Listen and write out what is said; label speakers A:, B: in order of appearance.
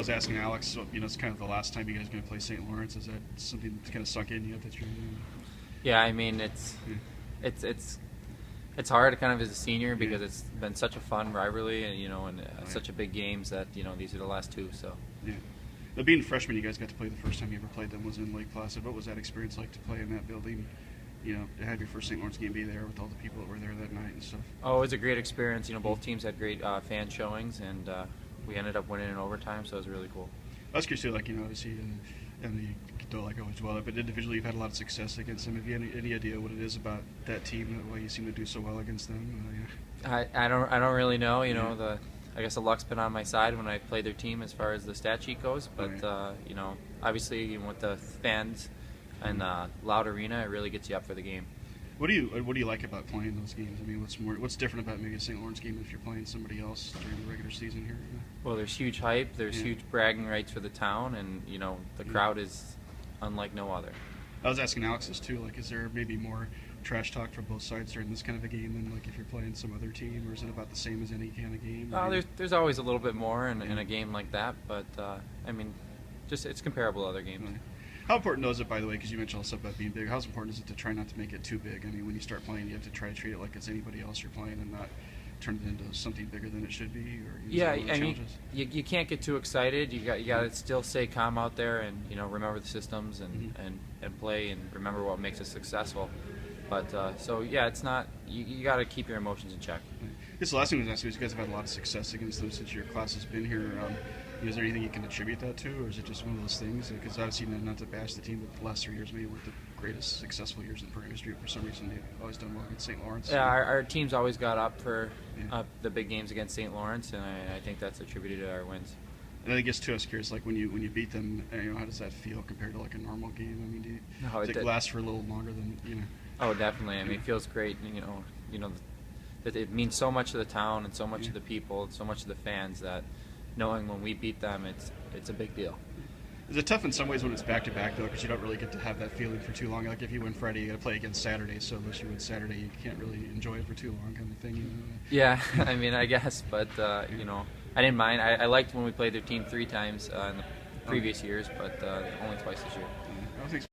A: I was asking Alex, so, it's kind of the last time you guys are going to play St. Lawrence. Is that something that's kind of sunk in yet that you're doing?
B: Yeah, I mean
A: Yeah.
B: it's it's it's hard kind of as a senior because
A: Yeah.
B: it's been such a fun rivalry and
A: Right.
B: such a big games that these are the last two. So
A: Yeah. Now, being freshmen, you guys got to play the first time you ever played them was in Lake Placid. What was that experience like to play in that building? To have your first St. Lawrence game be there with all the people that were there that night and stuff.
B: oh, it was a great experience. Both teams had great fan showings and we ended up winning in overtime. So it was really cool.
A: I was curious too, obviously, and you don't like always well, but individually you've had a lot of success against them. Have you any idea what it is about that team, why you seem to do so well against them? Yeah.
B: I don't really know.
A: Yeah.
B: I guess the luck's been on my side when I played their team as far as the stat sheet goes. But
A: Right.
B: obviously with the fans and loud arena, it really gets you up for the game.
A: What do you like about playing those games? I mean, what's different about maybe a St. Lawrence game if you're playing somebody else during the regular season here?
B: Well, there's huge hype. There's
A: Yeah.
B: huge bragging rights for the town, and the
A: Yeah.
B: crowd is unlike no other.
A: I was asking Alex this too. Like, is there maybe more trash talk from both sides during this kind of a game than like if you're playing some other team, or is it about the same as any kind of game?
B: There's always a little bit more in
A: Yeah.
B: a game like that, but I mean, just it's comparable to other games.
A: Right. How important is it, by the way, because you mentioned all stuff about being big, how important is it to try not to make it too big? I mean, when you start playing, you have to try to treat it like it's anybody else you're playing and not turn it into something bigger than it should be? Or
B: Yeah,
A: I mean, challenges?
B: you can't get too excited. You got to still stay calm out there and remember the systems and,
A: Mhm.
B: and play and remember what makes us successful. But so yeah, it's not you got to keep your emotions in check.
A: Right. This last thing I was asking is you guys have had a lot of success against them since your class has been here. Is there anything you can attribute that to, or is it just one of those things? Because obviously, not to bash the team, but the last 3 years maybe weren't the greatest successful years in program history. For some reason, they've always done well against St. Lawrence.
B: Yeah, our team's always got up for
A: Yeah.
B: the big games against St. Lawrence, and I think that's attributed to our wins.
A: And I guess too, I was curious, like when you beat them, how does that feel compared to like a normal game? I mean,
B: No,
A: does it last for a little longer than?
B: Oh, definitely. I mean, it feels great. That it means so much to the town and so much
A: Yeah.
B: to the people and so much to the fans that knowing when we beat them, it's a big deal.
A: Is it tough in some ways when it's back to back though, because you don't really get to have that feeling for too long? Like if you win Friday, you got to play again Saturday. So unless you win Saturday, you can't really enjoy it for too long, kind of thing.
B: Yeah, I mean, I guess, but I didn't mind. I liked when we played their team 3 times in the previous years, but only twice this year.
A: I think